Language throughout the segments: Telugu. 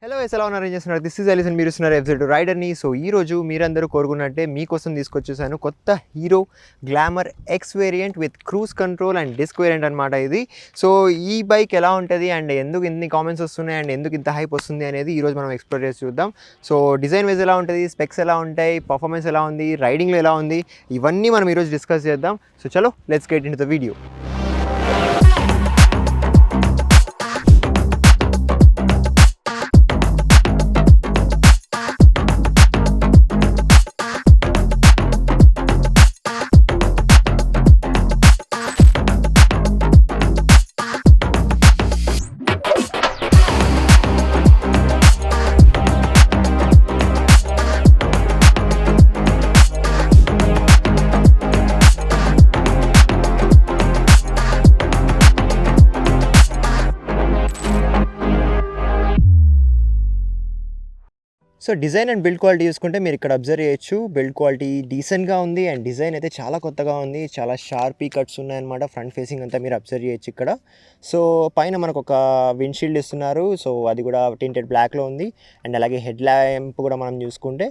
హలో ఎలా ఉన్నారు, ఏం చేస్తున్నారు? దిస్ ఈజ్ అలీస్ అండ్ మీరు ఇస్తున్నారు ఎఫ్జెడ్ రైడర్ని. సో ఈరోజు మీరందరూ కోరుకున్నట్టే మీకోసం తీసుకొచ్చేసాను కొత్త Hero Glamour X variant with cruise control and disc variant అనమాట ఇది. సో ఈ బైక్ ఎలా ఉంటుంది అండ్ ఎందుకు ఇన్ని కామెంట్స్ వస్తున్నాయి అండ్ ఎందుకు ఇంత హైప్ వస్తుంది అనేది ఈరోజు మనం ఎక్స్ప్లోర్ చేసి చూద్దాం. సో డిజైన్ వైజ్ ఎలా ఉంటుంది, స్పెక్స్ ఎలా ఉంటాయి, పర్ఫార్మెన్స్ ఎలా ఉంది, రైడింగ్లో ఎలా ఉంది, ఇవన్నీ మనం ఈరోజు డిస్కస్ చేద్దాం. సో చలో let's get in to the video. So design and build quality చూసుకుంటే మీరు ఇక్కడ అబ్జర్వ్ చేయొచ్చు. బిల్డ్ క్వాలిటీ డీసెంట్గా ఉంది అండ్ డిజైన్ అయితే చాలా కొత్తగా ఉంది. చాలా షార్పీ కట్స్ ఉన్నాయన్నమాట. ఫ్రంట్ ఫేసింగ్ అంతా మీరు అబ్జర్వ్ చేయొచ్చు ఇక్కడ. సో పైన మనకు ఒక విండ్షీల్డ్ ఇస్తున్నారు. సో అది కూడా టింటెడ్ బ్లాక్లో ఉంది. అండ్ అలాగే హెడ్ ల్యాంప్ కూడా మనం చూసుకుంటే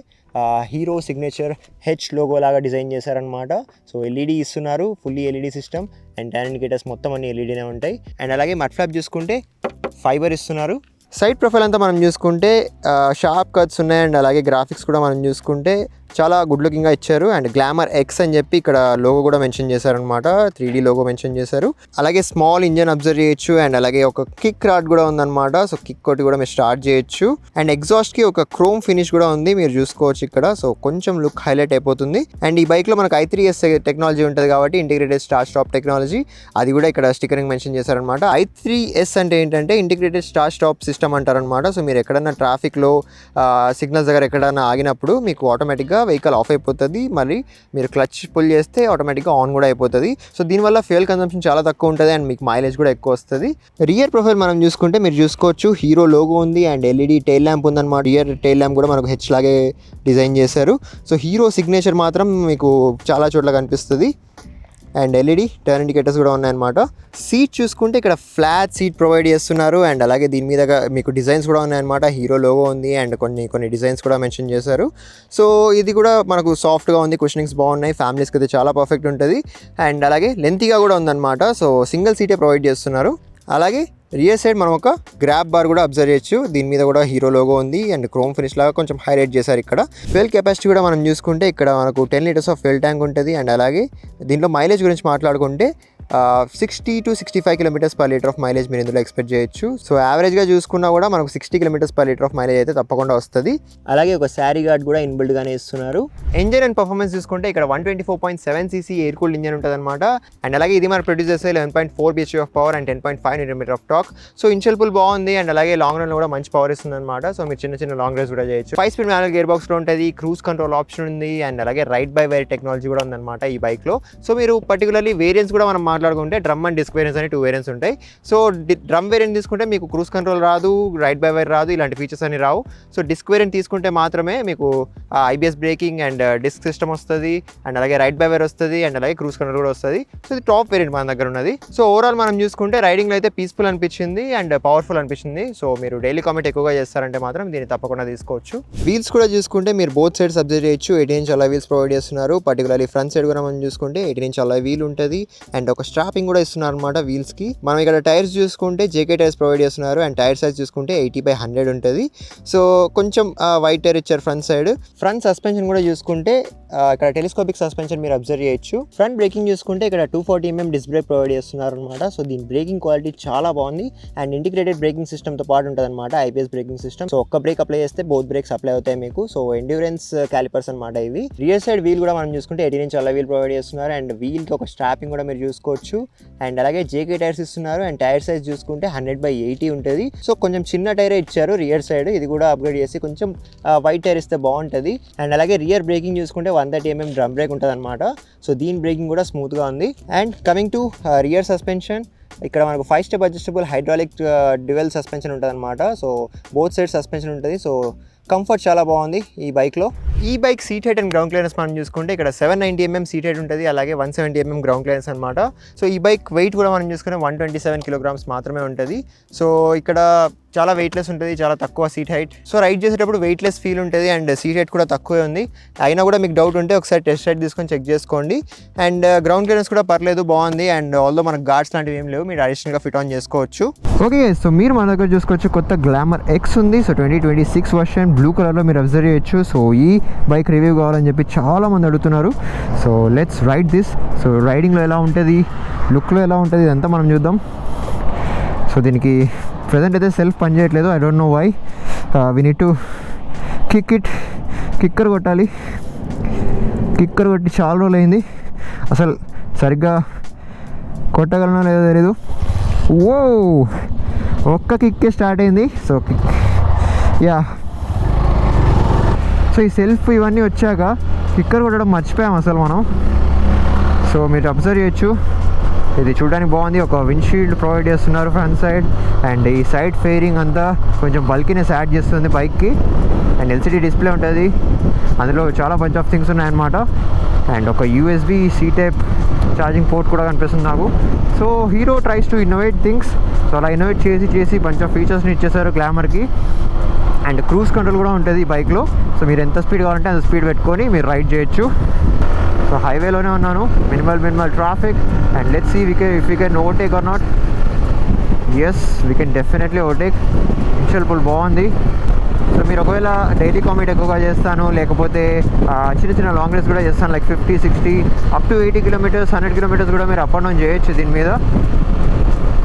హీరో సిగ్నేచర్ హెచ్ లోగో లాగా డిజైన్ చేశారనమాట. సో ఎల్ఈడి ఇస్తున్నారు, fully LED system and turn indicators మొత్తం అన్ని ఎల్ఈడీనే ఉంటాయి. అండ్ అలాగే మడ్ ఫ్లాప్ చూసుకుంటే ఫైబర్ ఇస్తున్నారు. సైడ్ ప్రొఫైల్ అంతా మనం చూసుకుంటే షార్ప్ కట్స్ ఉన్నాయి అండ్ అలాగే గ్రాఫిక్స్ కూడా మనం చూసుకుంటే చాలా గుడ్ లుకింగ్గా ఇచ్చారు. అండ్ గ్లామర్ ఎక్స్ అని చెప్పి ఇక్కడ లోగో కూడా మెన్షన్ చేశారనమాట. 3D లోగో మెన్షన్ చేశారు. అలాగే స్మాల్ ఇంజన్ అబ్జర్వ్ చేయొచ్చు అండ్ అలాగే ఒక కిక్ రాడ్ కూడా ఉందన్నమాట. సో కిక్ ఒకటి కూడా మీరు స్టార్ట్ చేయొచ్చు. అండ్ ఎగ్జాస్ట్కి ఒక క్రోమ్ ఫినిష్ కూడా ఉంది, మీరు చూసుకోవచ్చు ఇక్కడ. సో కొంచెం లుక్ హైలైట్ అయిపోతుంది. అండ్ ఈ బైక్లో మనకు i3s టెక్నాలజీ ఉంటుంది కాబట్టి ఇంటిగ్రేటెడ్ స్టార్ట్ స్టాప్ టెక్నాలజీ, అది కూడా ఇక్కడ స్టిక్కరింగ్ మెన్షన్ చేశారనమాట. i3s అంటే ఏంటంటే ఇంటిగ్రేటెడ్ స్టార్ట్ స్టాప్ సిస్టమ్ అంటారనమాట. సో మీరు ఎక్కడన్నా ట్రాఫిక్లో సిగ్నల్స్ దగ్గర ఎక్కడన్నా ఆగినప్పుడు మీకు ఆటోమేటిక్గా వెహికల్ ఆఫ్ అయిపోతుంది. మరి మీరు క్లచ్ పుల్ చేస్తే ఆటోమేటిక్గా ఆన్ కూడా అయిపోతుంది. సో దీనివల్ల ఫ్యూయల్ కన్సంప్షన్ చాలా తక్కువ ఉంటుంది అండ్ మీకు మైలేజ్ కూడా ఎక్కువ వస్తుంది. రియర్ ప్రొఫైల్ మనం చూసుకుంటే మీరు చూసుకోవచ్చు హీరో లోగో ఉంది అండ్ ఎల్ఈడి టైల్ ల్యాంప్ ఉందన్నమాట. రియర్ టైల్ ల్యాంప్ కూడా మనకు హెచ్ లాగే డిజైన్ చేశారు. సో హీరో సిగ్నేచర్ మాత్రం మీకు చాలా చోట్ల కనిపిస్తుంది. అండ్ ఎల్ఈడి టర్న్ ఇండికేటర్స్ కూడా ఉన్నాయన్నమాట. సీట్ చూసుకుంటే ఇక్కడ ఫ్లాట్ సీట్ ప్రొవైడ్ చేస్తున్నారు అండ్ అలాగే దీని మీద మీకు డిజైన్స్ కూడా ఉన్నాయన్నమాట. హీరో లోగో ఉంది అండ్ కొన్ని డిజైన్స్ కూడా మెన్షన్ చేశారు. సో ఇది కూడా మనకు సాఫ్ట్గా ఉంది, కుషనింగ్స్ బాగున్నాయి, ఫ్యామిలీస్కి అయితే చాలా పర్ఫెక్ట్ ఉంటుంది. అండ్ అలాగే లెంతీగా కూడా ఉందన్నమాట. సో సింగిల్ సీటే ప్రొవైడ్ చేస్తున్నారు. అలాగే రియర్ సైడ్ మనం ఒక గ్రాబ్ బార్ కూడా అబ్జర్వ్ చేయొచ్చు. దీని మీద కూడా హీరో లోగో ఉంది అండ్ క్రోమ్ ఫినిష్ లాగా కొంచెం హైలైట్ చేశారు ఇక్కడ. ఫ్యూయల్ కెపాసిటీ కూడా మనం చూసుకుంటే ఇక్కడ మనకు 10 లీటర్స్ ఆఫ్ ఫ్యూయల్ ట్యాంక్ ఉంటుంది. అండ్ అలాగే దీంట్లో మైలేజ్ గురించి మాట్లాడుకుంటే 60 to 65 kilometres per litre of mileage మీరు ఇందులో ఎక్స్పెక్ట్ చేయొచ్చు. సో యావరేజ్గా చూసుకున్నా కూడా మనకు 60 kilometres per litre of mileage అయితే తప్పకుండా వస్తుంది. అలాగే ఒక శారీ గార్డ్ కూడా ఇన్బిల్డ్గానే ఇస్తున్నారు. ఇంజన్ అండ్ పర్ఫార్మెన్స్ చూసుకుంటే ఇక్కడ 124.7 cc ఎయిర్ కూల్డ్ ఇంజన్ ఉంటుంది అనమాట. అండ్ అలాగే ఇది మనకు ప్రొడ్యూస్ చేస్తే 11.4 bhp of power and 10.5 Nm of torque. So initial pull బాగుంది అండ్ అలాగే లాంగ్ రన్లో కూడా మంచి పవర్ ఇస్తుంది అనమాట. సో మీరు చిన్న లాంగ్ రేస్ కూడా చేయొచ్చు. 5 స్పీడ్ మాన్యువల్ గేర్ బాక్స్లో ఉంటుంది, క్రూజ్ కంట్రోల్ ఆప్షన్ ఉంది అండ్ అలాగే రైడ్ బై వైర్ టెక్నాలజీ కూడా ఉందన్నమాట ఈ బైక్లో. సో మీరు పర్టికులర్లీ వేరియంట్స్ కూడా మనం మాట్లాడుకుంటే డ్రమ్ అండ్ డిస్క్ వేరియంట్స్ అని 2 వేరియంట్స్ ఉంటాయి. సో డ్రమ్ వేరియంట్ తీసుకుంటే మీకు క్రూజ్ కంట్రోల్ రాదు, రైడ్ బై వైర్ రాదు, ఇలాంటి ఫీచర్స్ అన్ని రావు. సో డిస్క్ వేరియంట్ తీసుకుంటే మాత్రమే మీకు IBS braking and disc system వస్తుంది అండ్ అలాగే రైడ్ బై వైర్ వస్తుంది అండ్ అలాగే క్రూజ్ కంట్రోల్ కూడా వస్తుంది. సో ఇది టాప్ వేరియంట్ మన దగ్గర ఉన్నది. సో ఓవరాల్ మనం చూసుకుంటే రైడింగ్లో అయితే పీస్ఫుల్ అనిపించింది అండ్ పవర్ఫుల్ అనిపించింది. సో మీరు డైలీ కామెంట్ ఎక్కువగా చేస్తారంటే మాత్రం దీన్ని తప్పకుండా తీసుకోవచ్చు. వీల్స్ కూడా చూసుకుంటే మీరు బోత్ సైడ్స్ అబ్జర్వ్ చేయొచ్చు. 18 ఇంచ్ అలా వీల్స్ ప్రొవైడ్ చేస్తున్నారు. పర్టికులర్లీ ఫ్రంట్ సైడ్ కూడా మనం చూసుకుంటే 18 ఇంచ్ అలా వీల్ ఉంటుంది అండ్ ఒక స్ట్రాపింగ్ కూడా ఇస్తున్నారు అనమాట వీల్స్ కి. మనం ఇక్కడ టైర్స్ చూసుకుంటే జేకే టైర్స్ ప్రొవైడ్ చేస్తున్నారు అండ్ టైర్ సైజ్ చూసుకుంటే 80/100 ఉంటుంది. సో కొంచెం వైట్ టైర్ ఇచ్చారు ఫ్రంట్ సైడ్. ఫ్రంట్ సస్పెన్షన్ కూడా చూసుకుంటే ఇక్కడ టెలిస్కోపిక్ సస్పెన్షన్ మీరు అబ్జర్వ్ చేయొచ్చు. ఫ్రంట్ బ్రేకింగ్ చూసుకుంటే ఇక్కడ 240 mm డిస్క్ బ్రేక్ ప్రొవైడ్ చేస్తున్నారు అనమాట. సో దీని బ్రేకింగ్ క్వాలిటీ చాలా బాగుంది అండ్ ఇంటిగ్రేటెడ్ బ్రేకింగ్ సిస్టమ్ తో పాటు ఉంటుంది అనమాట, IBS బ్రేకింగ్ సిస్టమ్. సో ఒక్క బ్రేక్ అప్లై చేస్తే బోత్ బ్రేక్స్ అప్లై అవుతాయి మీకు. సో ఎండ్యూరెన్స్ క్యాలిపర్స్ అనమాట ఇవి. రియర్ సైడ్ వీల్ కూడా మనం చూసుకుంటే 18 ఇంచ్ అలా వీల్ ప్రొవైడ్ చేస్తున్నారు అండ్ వీల్ కి ఒక స్ట్రాపింగ్ కూడా మీరు చూసుకోవచ్చు. అండ్ అలాగే జేకే టైర్స్ ఇస్తున్నారు అండ్ టైర్ సైజ్ చూసుకుంటే 100/80 ఉంటుంది. సో కొంచెం చిన్న టైరే ఇచ్చారు రియర్ సైడ్, ఇది కూడా అప్గ్రేడ్ చేసి కొంచెం వైట్ టైర్ ఇస్తే బాగుంటుంది. అండ్ అలాగే రియర్ బ్రేకింగ్ చూసుకుంటే 130 mm డ్రమ్ బ్రేక్ ఉంటుంది అనమాట. సో దీని బ్రేకింగ్ కూడా స్మూత్గా ఉంది. And coming to rear suspension, ఇక్కడ మనకు 5 step adjustable hydraulic dual suspension ఉంటుంది అనమాట. సో బోత్ సైడ్ సస్పెన్షన్ ఉంటుంది. సో కంఫర్ట్ చాలా బాగుంది ఈ బైక్లో. ఈ bike seat height and ground clearance మనం చూసుకుంటే ఇక్కడ 790mm సీట్ హైట్ ఉంటుంది, అలాగే 170mm గ్రౌండ్ క్లియరెన్స్ అనమాట. సో ఈ బైక్ వెయిట్ కూడా మనం చూసుకుంటే 127 kg మాత్రమే ఉంటుంది. సో ఇక్కడ చాలా వెయిట్లెస్ ఉంటుంది, చాలా తక్కువ సీట్ హైట్. సో రైడ్ చేసేటప్పుడు వెయిట్లెస్ ఫీల్ ఉంటుంది అండ్ సీట్ హైట్ కూడా తక్కువే ఉంది. అయినా కూడా మీకు డౌట్ ఉంటే ఒకసారి టెస్ట్ రైడ్ తీసుకొని చెక్ చేసుకోండి. అండ్ గ్రౌండ్ క్లియరెన్స్ కూడా పర్లేదు, బాగుంది. అండ్ ఆల్దో మనకు గార్డ్స్ లాంటివి ఏం లేవు, మీరు అడిషనల్గా ఫిట్ ఆన్ చేసుకోవచ్చు. ఓకే, సో మీరు మన దగ్గర చూసుకోవచ్చు కొత్త గ్లామర్ ఎక్స్ ఉంది. సో 2026 వర్షన్ బ్లూ కలర్లో మీరు అబ్జర్వ్ చేయొచ్చు. సో ఈ బైక్ రివ్యూ కావాలని చెప్పి చాలామంది అడుగుతున్నారు. So let's ride this. So రైడింగ్లో ఎలా ఉంటుంది, లుక్లో ఎలా ఉంటుంది, ఇదంతా మనం చూద్దాం. సో దీనికి ప్రజెంట్ అయితే సెల్ఫ్ పని చేయట్లేదు. I don't know why. We need to kicker కొట్టాలి. కిక్కర్ కొట్టి చాలా రోజులు అయింది, అసలు సరిగ్గా కొట్టగలనో లేదో తెలీదు. ఓ ఒక్క కిక్కే స్టార్ట్ అయింది. సో యా, సో ఈ సెల్ఫ్ ఇవన్నీ వచ్చాక కిక్కర్ కొట్టడం మర్చిపోయాం అసలు మనం. సో మీరు అబ్జర్వ్ చేయొచ్చు, ఇది చూడడానికి బాగుంది. ఒక విండ్షీల్డ్ ప్రొవైడ్ చేస్తున్నారు ఫ్రంట్ సైడ్. అండ్ ఈ సైడ్ ఫెయిరింగ్ అంతా కొంచెం బల్కీనెస్ యాడ్ చేస్తుంది బైక్కి. అండ్ ఎల్సిడి డిస్ప్లే ఉంటుంది, అందులో చాలా బంచ్ ఆఫ్ థింగ్స్ ఉన్నాయన్నమాట. అండ్ ఒక USB C type charging port కూడా కనిపిస్తుంది నాకు. So Hero tries to innovate things. So అలా ఇన్నోవేట్ చేసి బంచ్ ఆఫ్ ఫీచర్స్ని ఇచ్చేసారు గ్లామర్కి. అండ్ క్రూజ్ కంట్రోల్ కూడా ఉంటుంది ఈ బైక్లో. సో మీరు ఎంత స్పీడ్ కావాలంటే అంత స్పీడ్ పెట్టుకొని మీరు రైడ్ చేయొచ్చు. సో హైవేలోనే ఉన్నాను, minimal traffic. And let's see if we can overtake or not. Yes, we can definitely overtake. Initial pull బాగుంది. సో మీరు ఒకవేళ డైలీ కామిట్ ఎక్కువగా చేస్తాను, లేకపోతే చిన్న లాంగ్ రేస్ కూడా చేస్తాను, like 50, 60 up to 80 km, 100 km కూడా మీరు అప్ అండ్ డౌన్ చేయొచ్చు దీని మీద.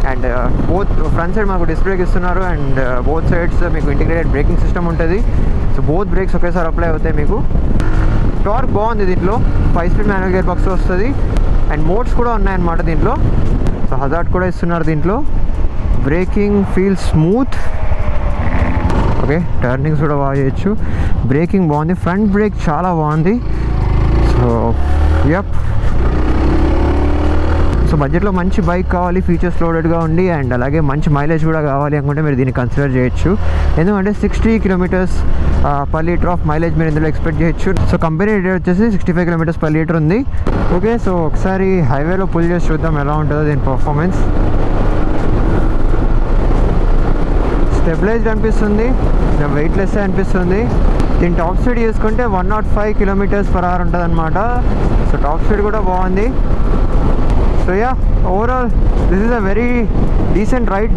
అండ్ బోత్ ఫ్రంట్ సైడ్ మాకు డిస్క్ బ్రేక్ ఇస్తున్నారు. అండ్ బోత్ సైడ్స్ మీకు ఇంటిగ్రేటెడ్ బ్రేకింగ్ సిస్టమ్ ఉంటుంది. సో బోత్ బ్రేక్స్ ఒకేసారి అప్లై అవుతాయి మీకు. టార్క్ బాగుంది దీంట్లో, 5-speed మాన్యువల్ గేర్ బాక్స్ వస్తుంది. అండ్ మోడ్స్ కూడా ఉన్నాయన్నమాట దీంట్లో. సో హజార్డ్ కూడా ఇస్తున్నారు దీంట్లో. Breaking feel smooth. Okay, turnings కూడా బాగా చేయొచ్చు. బ్రేకింగ్ బాగుంది, ఫ్రంట్ బ్రేక్ చాలా బాగుంది. సో యప్, సో బడ్జెట్లో మంచి బైక్ కావాలి, ఫీచర్స్ లోడెడ్గా ఉండి అండ్ అలాగే మంచి మైలేజ్ కూడా కావాలి అనుకుంటే మీరు దీన్ని కన్సిడర్ చేయొచ్చు. ఎందుకంటే 60 km per litre of mileage మీరు ఇందులో ఎక్స్పెక్ట్ చేయొచ్చు. సో కంపెనీ రేట్ వచ్చేసి 65 km per లీటర్ ఉంది. ఓకే, సో ఒకసారి హైవేలో పుల్ చేసి చూద్దాం ఎలా ఉంటుందో దీని పర్ఫార్మెన్స్. స్టెబిలైజ్డ్ అనిపిస్తుంది, వెయిట్లెస్ అనిపిస్తుంది. దీని టాప్ స్పీడ్ చూసుకుంటే 105 km/h ఉంటుంది అనమాట. సో టాప్ స్పీడ్ కూడా బాగుంది. So yeah, overall this is a very decent ride.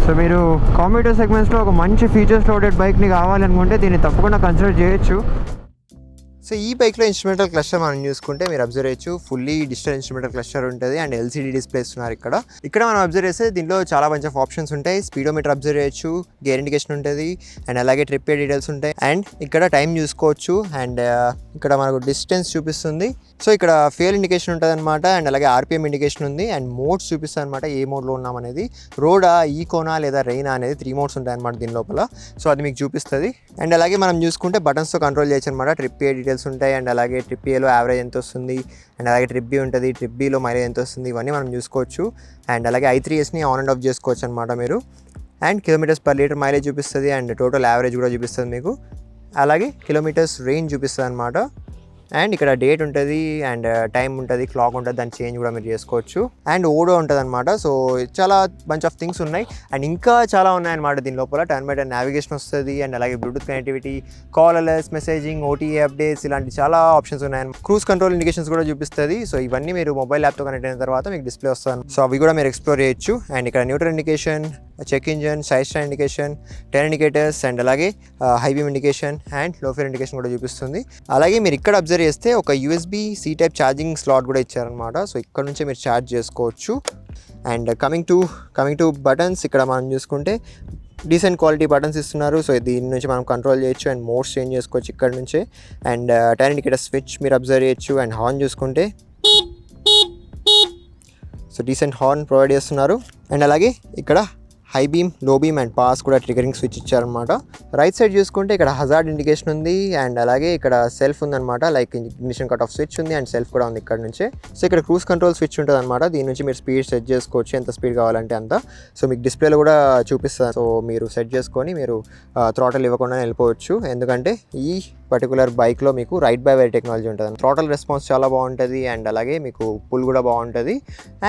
So మీరు కాంపిటేటివ్ సెగ్మెంట్స్లో ఒక మంచి ఫీచర్స్ లోడెడ్ బైక్ని కావాలనుకుంటే దీన్ని తప్పకుండా కన్సిడర్ చేయొచ్చు. సో ఈ బైక్లో ఇన్స్ట్రుమెంటల్ క్లస్టర్ మనం చూసుకుంటే మీరు అబ్జర్వ్ చేయొచ్చు, ఫుల్లీ డిజిటల్ ఇన్స్ట్రుమెంటల్ క్లస్టర్ ఉంటుంది అండ్ ఎల్సిడి డిస్ప్లేస్ ఉన్నారు ఇక్కడ మనం అబ్జర్వ్ చేస్తే దీంట్లో చాలా బంచ్ ఆఫ్ ఆప్షన్స్ ఉంటాయి. స్పీడోమీటర్ అబ్జర్వ్ చేయొచ్చు, గేర్ ఇండికేషన్ ఉంటుంది అండ్ అలాగే ట్రిప్ డీటెయిల్స్ ఉంటాయి. అండ్ ఇక్కడ టైం చూసుకోవచ్చు అండ్ ఇక్కడ మనకు డిస్టెన్స్ చూపిస్తుంది. సో ఇక్కడ ఫ్యూయల్ ఇండికేషన్ ఉంటుంది అనమాట అండ్ అలాగే ఆర్పిఎం ఇండికేషన్ ఉంది అండ్ మోడ్స్ చూపిస్తుంది అనమాట, ఏ మోడ్లో ఉన్నాం అనేది. రోడా, ఈకోనా లేదా రెయినా అనేది 3 మోడ్స్ ఉంటాయి అనమాట దీని లోపల. సో అది మీకు చూపిస్తుంది. అండ్ అలాగే మనం చూసుకుంటే బటన్స్తో కంట్రోల్ చేయొచ్చు అనమాట. ట్రిప్ డీటెయిల్స్ ఉంటాయి అండ్ అలాగే ట్రిప్ ఏలో యావరేజ్ ఎంత వస్తుంది అండ్ అలాగే ట్రిప్ బి ఉంటుంది, ట్రిప్ బిలో మైలేజ్ ఎంత వస్తుంది, ఇవన్నీ మనం చూసుకోవచ్చు. అండ్ అలాగే i3Sని ఆన్ అండ్ ఆఫ్ చేసుకోవచ్చు అనమాట మీరు. And kilometres per litre mileage చూపిస్తుంది అండ్ టోటల్ యావరేజ్ కూడా చూపిస్తుంది మీకు. అలాగే కిలోమీటర్స్ రేంజ్ చూపిస్తుంది అనమాట. అండ్ ఇక్కడ డేట్ ఉంటుంది అండ్ టైం ఉంటుంది, క్లాక్ ఉంటుంది, దాని చేంజ్ కూడా మీరు చేసుకోవచ్చు. అండ్ ఓడో ఉంటుంది అనమాట. సో చాలా బంచ్ ఆఫ్ థింగ్స్ ఉన్నాయి అండ్ ఇంకా చాలా ఉన్నాయన్నమాట దీని లోపల. టర్న్ బై టర్న్ నావిగేషన్ వస్తుంది అండ్ అలాగే Bluetooth connectivity, call alerts, messaging, OTA updates, ఇలాంటి చాలా ఆప్షన్స్ ఉన్నాయి. క్రూజ్ కంట్రోల్ ఇండికేషన్స్ కూడా చూపిస్తుంది. సో ఇవన్నీ మీరు మొబైల్ యాప్తో కనెక్ట్ అయిన తర్వాత మీకు డిస్ప్లే వస్తుంది. సో అవి కూడా మీరు ఎక్స్ప్లోర్ చేయొచ్చు. అండ్ ఇక్కడ neutral indication, check engine, side stand indication, turn indicators and అలాగే high beam indication and low fair indication కూడా చూపిస్తుంది. అలాగే మీరు ఇక్కడ అబ్జర్వ్ చేస్తే ఒక USB C type charging slot కూడా ఇచ్చారనమాట. సో ఇక్కడ నుంచే మీరు ఛార్జ్ చేసుకోవచ్చు. అండ్ కమింగ్ టు బటన్స్, ఇక్కడ మనం చూసుకుంటే డీసెంట్ క్వాలిటీ బటన్స్ ఇస్తున్నారు. సో దీని నుంచి మనం కంట్రోల్ చేయొచ్చు అండ్ మోడ్స్ చేంజ్ చేసుకోవచ్చు ఇక్కడ నుంచే. అండ్ టర్న్ ఇండికేటర్ స్విచ్ మీరు అబ్జర్వ్ చేయొచ్చు. అండ్ హార్న్ చూసుకుంటే సో డీసెంట్ హార్న్ ప్రొవైడ్ చేస్తున్నారు. అండ్ అలాగే ఇక్కడ హై బీమ్, లో బీమ్ అండ్ పాస్ కూడా ట్రిగరింగ్ స్విచ్ ఇచ్చారనమాట. రైట్ సైడ్ చూసుకుంటే ఇక్కడ హజార్డ్ ఇండికేషన్ ఉంది అండ్ అలాగే ఇక్కడ సెల్ఫ్ ఉందన్నమాట. Like ignition cut off switch ఉంది అండ్ సెల్ఫ్ కూడా ఉంది ఇక్కడ నుంచి. సో ఇక్కడ క్రూజ్ కంట్రోల్ స్విచ్ ఉంటుంది అనమాట. దీని నుంచి మీరు స్పీడ్ సెట్ చేసుకోవచ్చు, ఎంత స్పీడ్ కావాలంటే అంత. సో మీకు డిస్ప్లేలో కూడా చూపిస్తుంది. సో మీరు సెట్ చేసుకొని మీరు థ్రాటల్ ఇవ్వకుండా వెళ్ళిపోవచ్చు. ఎందుకంటే ఈ పర్టికులర్ బైక్లో మీకు రైట్ బై వైర్ టెక్నాలజీ ఉంటుంది. థ్రాటల్ రెస్పాన్స్ చాలా బాగుంటుంది అండ్ అలాగే మీకు పుల్ కూడా బాగుంటుంది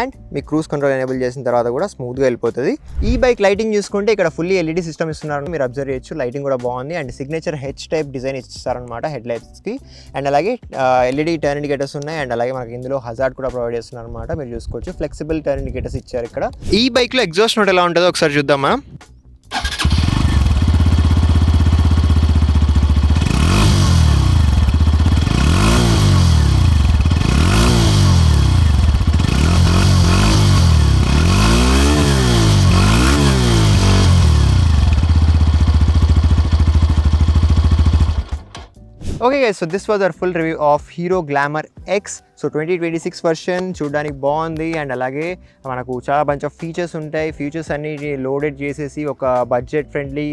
and me cruise control enable చేసిన తర్వాత కూడా స్మూత్గా వెళ్ళిపోతుంది. ఈ బైక్ లైటింగ్ చూసుకుంటే ఇక్కడ ఫుల్లీ ఎల్ఈడి సిస్టమ్ ఇస్తున్నారు, మీరు అబ్జర్వ్ చేయొచ్చు. లైటింగ్ కూడా బాగుంది and signature H type design ఇస్తారనమాట హెడ్ లైట్స్కి. అండ్ అలాగే ఎల్ఈడి టర్న్ ఇండికేటర్స్ ఉన్నాయి అండ్ అలాగే మనకి ఇందులో హజార్డ్ కూడా ప్రొవైడ్ చేస్తున్నారు అనమాట. మీరు చూసుకోవచ్చు ఫ్లెక్సిబుల్ టర్న్ ఇండికేటర్స్ ఇచ్చారు ఇక్కడ. ఈ బైక్లో ఎగ్జాస్ట్ నోట్ ఎలా ఉంటుందో ఒకసారి చూద్దామా. Okay guys, so this was our full review of Hero Glamour X. So 2026 version చూడడానికి బాగుంది అండ్ అలాగే మనకు చాలా బంచ్ ఆఫ్ ఫీచర్స్ ఉంటాయి. ఫీచర్స్ అన్ని లోడెడ్ చేసేసి ఒక budget friendly,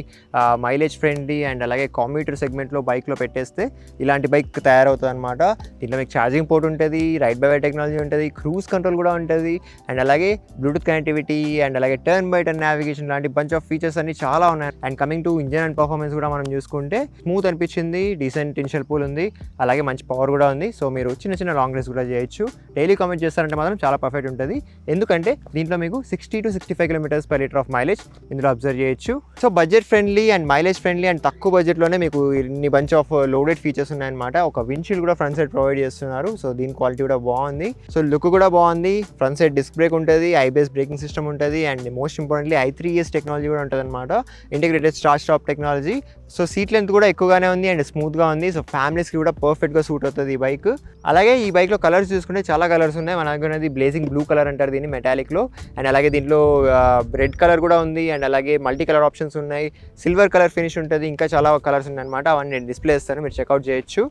mileage friendly and అలాగే కామ్యూటర్ సెగ్మెంట్లో బైక్లో పెట్టేస్తే ఇలాంటి బైక్ తయారవుతుంది అనమాట. దీంట్లో మీకు ఛార్జింగ్ పోర్ట్ ఉంటుంది, రైట్ బై వైర్ టెక్నాలజీ ఉంటుంది, క్రూజ్ కంట్రోల్ కూడా ఉంటుంది అండ్ అలాగే బ్లూటూత్ కనెక్టివిటీ అండ్ అలాగే టర్న్ బై టర్న్ నావిగేషన్ లాంటి బంచ్ ఆఫ్ ఫీచర్స్ అన్ని చాలా ఉన్నాయి. And coming to engine and performance కూడా మనం చూసుకుంటే స్మూత్ అనిపించింది, డీసెంట్ ఇనిషియల్ పూల్ ఉంది, అలాగే మంచి పవర్ కూడా ఉంది. సో మీరు చిన్న లాంగ్ రేస్ కూడా చేయొచ్చు. డైలీ కామెంట్ చేస్తారంటే మాత్రం చాలా పర్ఫెక్ట్ ఉంటుంది. ఎందుకంటే దీంట్లో మీకు 60 to 65 kilometres per litre of mileage ఇందులో అబ్జర్వ్ చేయొచ్చు. So budget friendly and mileage friendly and తక్కువ బడ్జెట్లోనే మీకు ఇన్ని బంచ్ ఆఫ్ లోడెడ్ ఫీచర్స్ ఉన్నాయన్నమాట. ఒక విండ్షీల్డ్ కూడా ఫ్రంట్ సైడ్ ప్రొవైడ్ చేస్తున్నారు. సో దీని క్వాలిటీ కూడా బాగుంది, సో లుక్ కూడా బాగుంది. ఫ్రంట్ సైడ్ డిస్క్ బ్రేక్ ఉంటుంది, ఐబిఎస్ బ్రేకింగ్ సిస్టమ్ ఉంటుంది and most importantly i3s technology కూడా ఉంటుంది అనమాట, integrated start stop technology. So seat length కూడా ఎక్కువగానే ఉంది అండ్ స్మూత్గా ఉంది. సో ఫ్యామిలీస్కి కూడా పర్ఫెక్ట్గా సూట్ అవుతుంది ఈ బైక్. అలాగే ఈ బైక్లో కలర్స్ చూసుకుంటే చాలా కలర్స్ ఉన్నాయి. మన దగ్గర ఉన్నది బ్లేజింగ్ బ్లూ కలర్ అంటారు దీన్ని మెటాలిక్లో అండ్ అలాగే దీంట్లో రెడ్ కలర్ కూడా ఉంది అండ్ అలాగే మల్టీ కలర్ ఆప్షన్స్ ఉన్నాయి, సిల్వర్ కలర్ ఫినిష్ ఉంటుంది, ఇంకా చాలా కలర్స్ ఉన్నాయి అనమాట. అవన్నీ నేను డిస్ప్లే ఇస్తాను, మీరు చెక్అవుట్ చేయొచ్చు.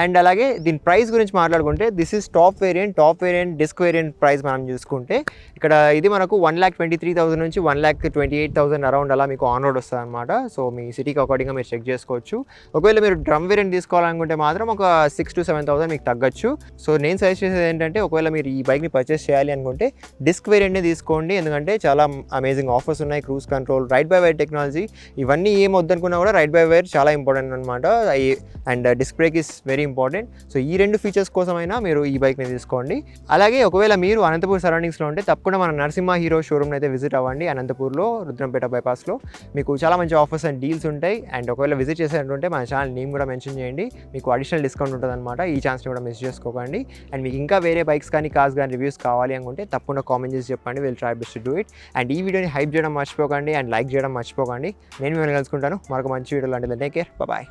అండ్ అలాగే దీని ప్రైస్ గురించి మాట్లాడుకుంటే this is top variant disc variant price మనం చూసుకుంటే ఇక్కడ ఇది మనకు 1,23,000 నుంచి 1,28,000 అరౌండ్ అలా మీకు ఆన్ రోడ్ వస్తుంది అనమాట. సో మీ సిటీకి అకార్డింగ్గా మీరు చెక్ చేసుకోవచ్చు. ఒకవేళ మీరు డ్రమ్ వేరియంట్ తీసుకోవాలనుకుంటే మాత్రం ఒక 6,000 to 7,000 మీకు తగ్గచ్చు. సో నేను సజెస్ట్ చేసేది ఏంటంటే ఒకవేళ మీరు ఈ బైక్ని పర్చేస్ చేయాలి అనుకుంటే డిస్క్ వేరియంట్ని తీసుకోండి. ఎందుకంటే చాలా అమేజింగ్ ఆఫర్స్ ఉన్నాయి, cruise control, ride by wire technology, ఇవన్నీ ఏం వద్దనుకున్నా కూడా రైట్ బై వైర్ చాలా ఇంపార్టెంట్ అనమాట and disc brake is very important. So ఈ రెండు ఫీచర్స్ కోసమైనా మీరు ఈ బైక్ని తీసుకోండి. అలాగే ఒకవేళ మీరు అనంతపూర్ సరౌండింగ్స్లో ఉంటే తప్పకుండా మన నరసింహ హీరో షోరూమ్ని అయితే విజిట్ అవ్వండి. అనంతపూర్లో రుద్రంపేట బైపాస్లో మీకు చాలా మంచి ఆఫర్స్ అండ్ డీల్స్ ఉంటాయి. అండ్ ఒకవేళ విజిట్ చేసేటంటే మన ఛానల్ నేమ్ కూడా మెన్షన్ చేయండి, మీకు అడిషనల్ డిస్కౌంట్ ఉంటుంది అనమాట. ఈ ఛాన్స్ని కూడా మిస్ చేసుకోకండి. అండ్ మీకు ఇంకా వేరే బైక్స్ కానీ కార్స్ కానీ రివ్యూస్ కావాలి అనుకుంటే తప్పకుండా కామెంట్ చేసి చెప్పండి, will try best to do it. And ఈ వీడియోని హైప్ చేయడం మర్చిపోకండి అండ్ లైక్ చేయడం మర్చిపోకండి. నేను మిమ్మల్ని కలుసుకుంటాను మరొక మంచి వీడియో లాంటిది. Take care, bye.